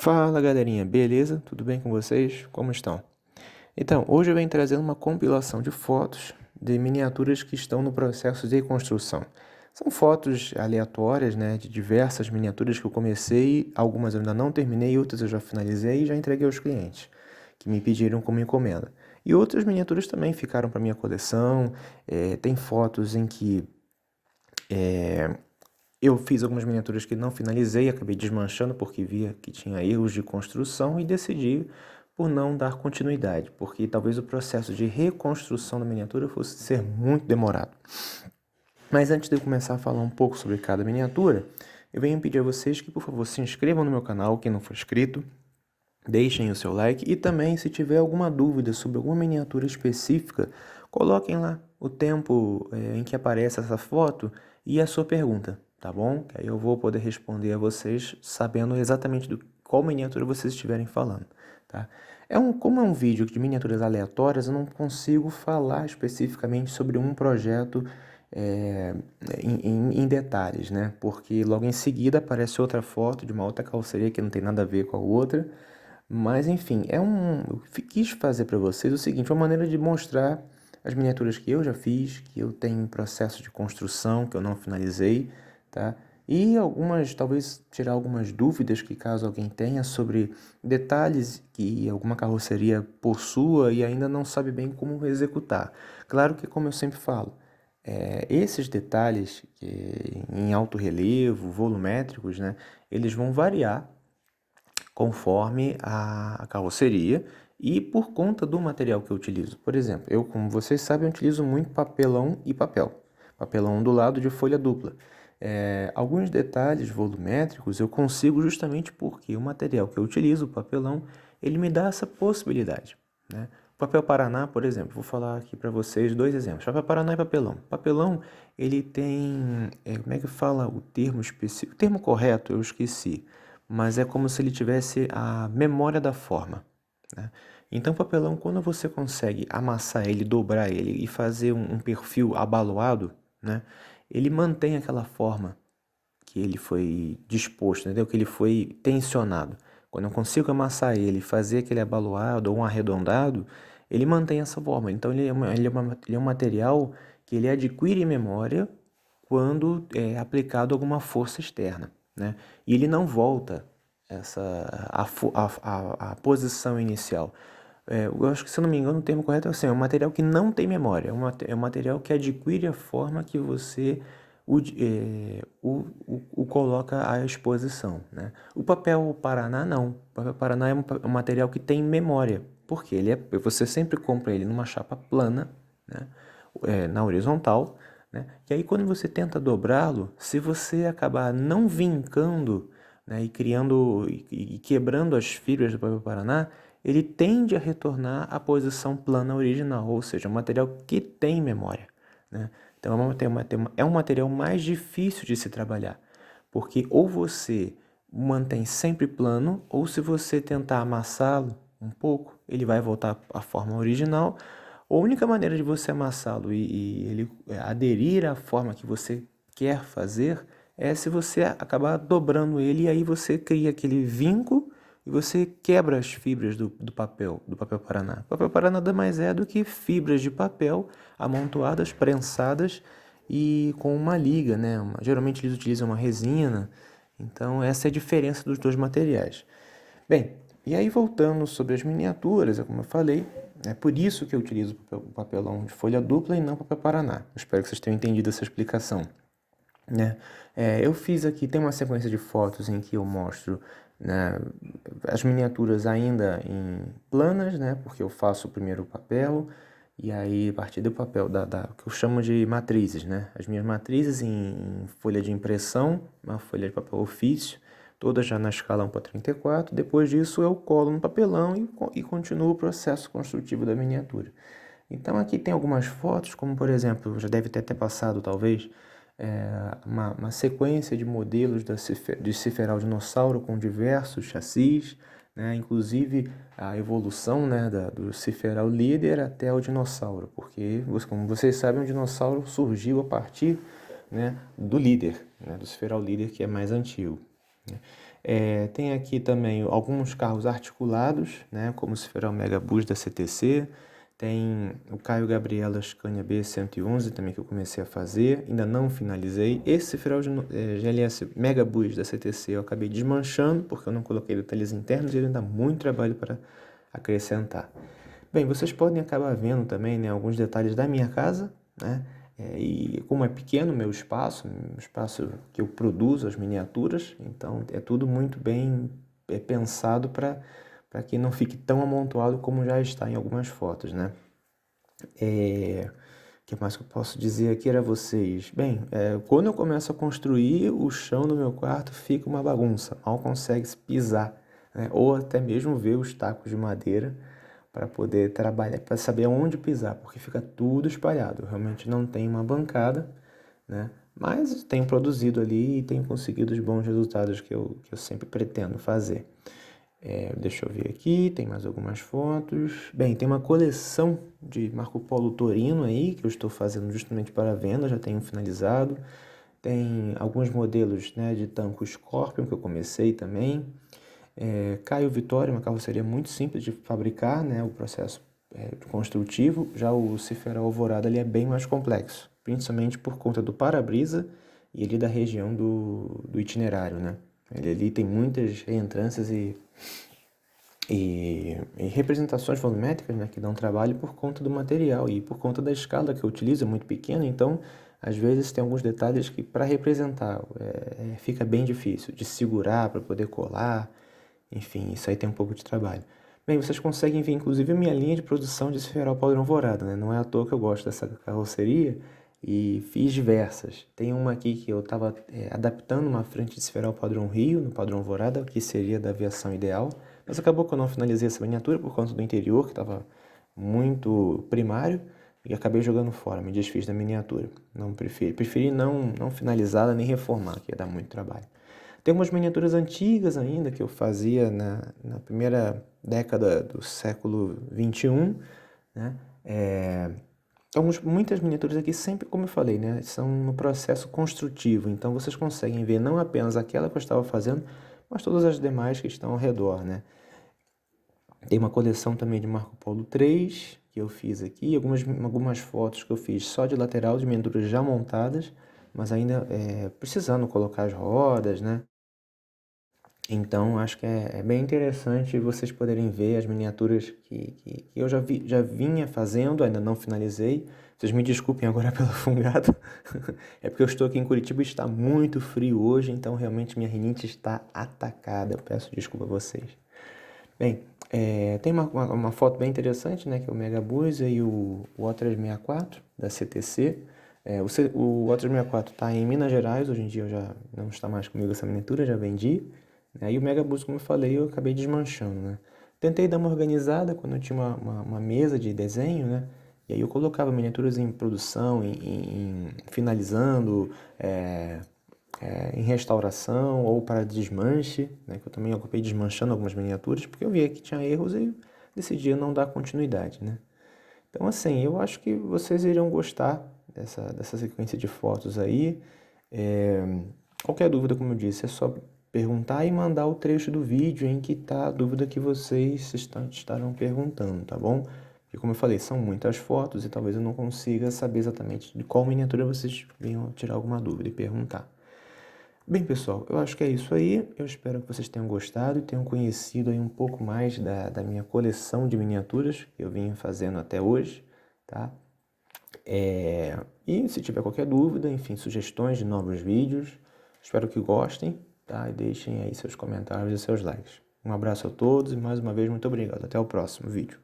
Fala galerinha, beleza? Tudo bem com vocês? Como estão? Então, hoje eu venho trazendo uma compilação de fotos de miniaturas que estão no processo de construção. São fotos aleatórias, né, de diversas miniaturas que eu comecei, algumas eu ainda não terminei, outras eu já finalizei e já entreguei aos clientes, que me pediram como encomenda. E outras miniaturas também ficaram para minha coleção, tem fotos em que eu fiz algumas miniaturas que não finalizei, acabei desmanchando porque via que tinha erros de construção e decidi por não dar continuidade, porque talvez o processo de reconstrução da miniatura fosse ser muito demorado. Mas antes de eu começar a falar um pouco sobre cada miniatura, eu venho pedir a vocês que, por favor, se inscrevam no meu canal, quem não for inscrito, deixem o seu like e também, se tiver alguma dúvida sobre alguma miniatura específica, coloquem lá o tempo em que aparece essa foto e a sua pergunta, tá bom? Que aí eu vou poder responder a vocês sabendo exatamente do qual miniatura vocês estiverem falando, tá? Como é um vídeo de miniaturas aleatórias, eu não consigo falar especificamente sobre um projeto é, em detalhes, né? Porque logo em seguida aparece outra foto de uma outra carroceria que não tem nada a ver com a outra. Mas enfim, eu quis fazer para vocês o seguinte, uma maneira de mostrar as miniaturas que eu já fiz, que eu tenho em processo de construção, que eu não finalizei, tá? E talvez tirar algumas dúvidas que caso alguém tenha sobre detalhes que alguma carroceria possua e ainda não sabe bem como executar. Claro que, como eu sempre falo, esses detalhes em alto relevo, volumétricos, né, eles vão variar conforme a carroceria e por conta do material que eu utilizo. Por exemplo, eu, como vocês sabem, utilizo muito papelão e papel. Papelão ondulado de folha dupla. Alguns detalhes volumétricos eu consigo justamente porque o material que eu utilizo, o papelão, ele me dá essa possibilidade, né? O papel Paraná, por exemplo, vou falar aqui para vocês dois exemplos. Papel Paraná e papelão. Papelão, ele tem, como é que fala o termo específico? O termo correto eu esqueci, mas é como se ele tivesse a memória da forma, né? Então, o papelão, quando você consegue amassar ele, dobrar ele e fazer um perfil abaloado, né, ele mantém aquela forma que ele foi disposto, entendeu? Que ele foi tensionado. Quando eu consigo amassar ele e fazer aquele abaloado ou um arredondado, ele mantém essa forma. Então, ele é um material que ele adquire memória quando é aplicado alguma força externa, né? E ele não volta a posição inicial. Eu acho que, se eu não me engano, o termo correto é assim, é um material que não tem memória, é um material que adquire a forma que você o coloca à exposição, né? O papel Paraná não. O papel Paraná é um material que tem memória, porque você sempre compra ele numa chapa plana, né? Na horizontal, né? E aí, quando você tenta dobrá-lo, se você acabar não vincando, né, e criando e quebrando as fibras do papel Paraná, ele tende a retornar à posição plana original, ou seja, um material que tem memória, né? Então é um material mais difícil de se trabalhar, porque ou você mantém sempre plano, ou se você tentar amassá-lo um pouco, ele vai voltar à forma original. A única maneira de você amassá-lo e ele aderir à forma que você quer fazer é se você acabar dobrando ele, e aí você cria aquele vinco e você quebra as fibras do papel Paraná. O papel Paraná nada mais é do que fibras de papel amontoadas, prensadas e com uma liga, né? Geralmente eles utilizam uma resina, então essa é a diferença dos dois materiais. Bem, e aí voltando sobre as miniaturas, como eu falei, é por isso que eu utilizo o papelão de folha dupla e não papel Paraná. Eu espero que vocês tenham entendido essa explicação, né? Eu fiz aqui, tem uma sequência de fotos em que eu mostro, né, as miniaturas ainda em planas, né, porque eu faço primeiro o papel e aí a partir do papel que eu chamo de matrizes, né, as minhas matrizes em folha de impressão, uma folha de papel ofício, todas já na escala 1:34. Depois disso eu colo no papelão e continuo o processo construtivo da miniatura. Então aqui tem algumas fotos, como por exemplo, já deve ter até passado talvez, uma sequência de modelos de Ciferal Dinossauro com diversos chassis, né? Inclusive a evolução, né, do Ciferal líder até o dinossauro, porque, como vocês sabem, o dinossauro surgiu a partir, né, do líder, né, do Ciferal líder, que é mais antigo, né? Tem aqui também alguns carros articulados, né, como o Ciferol Megabus da CTC. Tem o Caio Gabriela Scania B111 também que eu comecei a fazer, ainda não finalizei. Esse Ciferol GLS Megabus da CTC eu acabei desmanchando porque eu não coloquei detalhes internos e ele ainda dá muito trabalho para acrescentar. Bem, vocês podem acabar vendo também, né, alguns detalhes da minha casa, né? E como é pequeno o meu espaço que eu produzo as miniaturas, então é tudo muito bem pensado para que não fique tão amontoado como já está em algumas fotos, né? O que mais que eu posso dizer aqui a vocês? Bem, quando eu começo a construir, o chão do meu quarto fica uma bagunça, mal consegue se pisar, né? Ou até mesmo ver os tacos de madeira para poder trabalhar, para saber onde pisar, porque fica tudo espalhado. Eu realmente não tenho uma bancada, né? Mas tenho produzido ali e tenho conseguido os bons resultados que eu sempre pretendo fazer. Deixa eu ver aqui, tem mais algumas fotos. Bem, tem uma coleção de Marco Polo Torino aí, que eu estou fazendo justamente para venda, já tenho finalizado. Tem alguns modelos, né, de Tanco Scorpion, que eu comecei também. Caio Vitória, uma carroceria muito simples de fabricar, né, o processo construtivo. Já o Ciferol Alvorada ele é bem mais complexo, principalmente por conta do para-brisa e ali da região do itinerário, né? Ele ali tem muitas reentrâncias e representações volumétricas, né, que dão trabalho por conta do material e por conta da escala que eu utilizo, é muito pequena, então às vezes tem alguns detalhes que para representar fica bem difícil de segurar para poder colar, enfim, isso aí tem um pouco de trabalho. Bem, vocês conseguem ver inclusive a minha linha de produção de Ciferol padrão Alvorada, né? Não é à toa que eu gosto dessa carroceria e fiz diversas. Tem uma aqui que eu estava adaptando uma frente de Ciferol padrão Rio, no padrão Alvorada, que seria da aviação ideal, mas acabou que eu não finalizei essa miniatura por conta do interior, que estava muito primário, e acabei jogando fora, me desfiz da miniatura. Preferi não finalizá-la nem reformar, que ia dar muito trabalho. Tem umas miniaturas antigas ainda que eu fazia na primeira década do século XXI, né? Muitas miniaturas aqui sempre, como eu falei, né, são no processo construtivo, então vocês conseguem ver não apenas aquela que eu estava fazendo, mas todas as demais que estão ao redor, né? Tem uma coleção também de Marco Polo 3 que eu fiz aqui, algumas fotos que eu fiz só de lateral, de miniaturas já montadas, mas ainda precisando colocar as rodas, né? Então, acho que é bem interessante vocês poderem ver as miniaturas que eu já vinha fazendo, ainda não finalizei. Vocês me desculpem agora pela fungada. É porque eu estou aqui em Curitiba e está muito frio hoje, então realmente minha rinite está atacada. Eu peço desculpa a vocês. Bem, tem uma foto bem interessante, né, que é o Megabus e o O364 da CTC. O O364 está em Minas Gerais, hoje em dia eu já não está mais comigo essa miniatura, já vendi. Aí o Megabus, como eu falei, eu acabei desmanchando, né? Tentei dar uma organizada quando eu tinha uma mesa de desenho, né? E aí eu colocava miniaturas em produção, em finalizando, em restauração ou para desmanche, né? Que eu também acabei desmanchando algumas miniaturas porque eu via que tinha erros e decidi não dar continuidade, né? Então, assim, eu acho que vocês irão gostar dessa sequência de fotos aí. Qualquer dúvida, como eu disse, é só perguntar e mandar o trecho do vídeo em que está a dúvida que vocês estarão perguntando, tá bom? Porque, como eu falei, são muitas fotos e talvez eu não consiga saber exatamente de qual miniatura vocês venham tirar alguma dúvida e perguntar. Bem, pessoal, eu acho que é isso aí. Eu espero que vocês tenham gostado e tenham conhecido aí um pouco mais da minha coleção de miniaturas que eu vim fazendo até hoje, tá? E se tiver qualquer dúvida, enfim, sugestões de novos vídeos, espero que gostem, tá? E deixem aí seus comentários e seus likes. Um abraço a todos e mais uma vez muito obrigado. Até o próximo vídeo.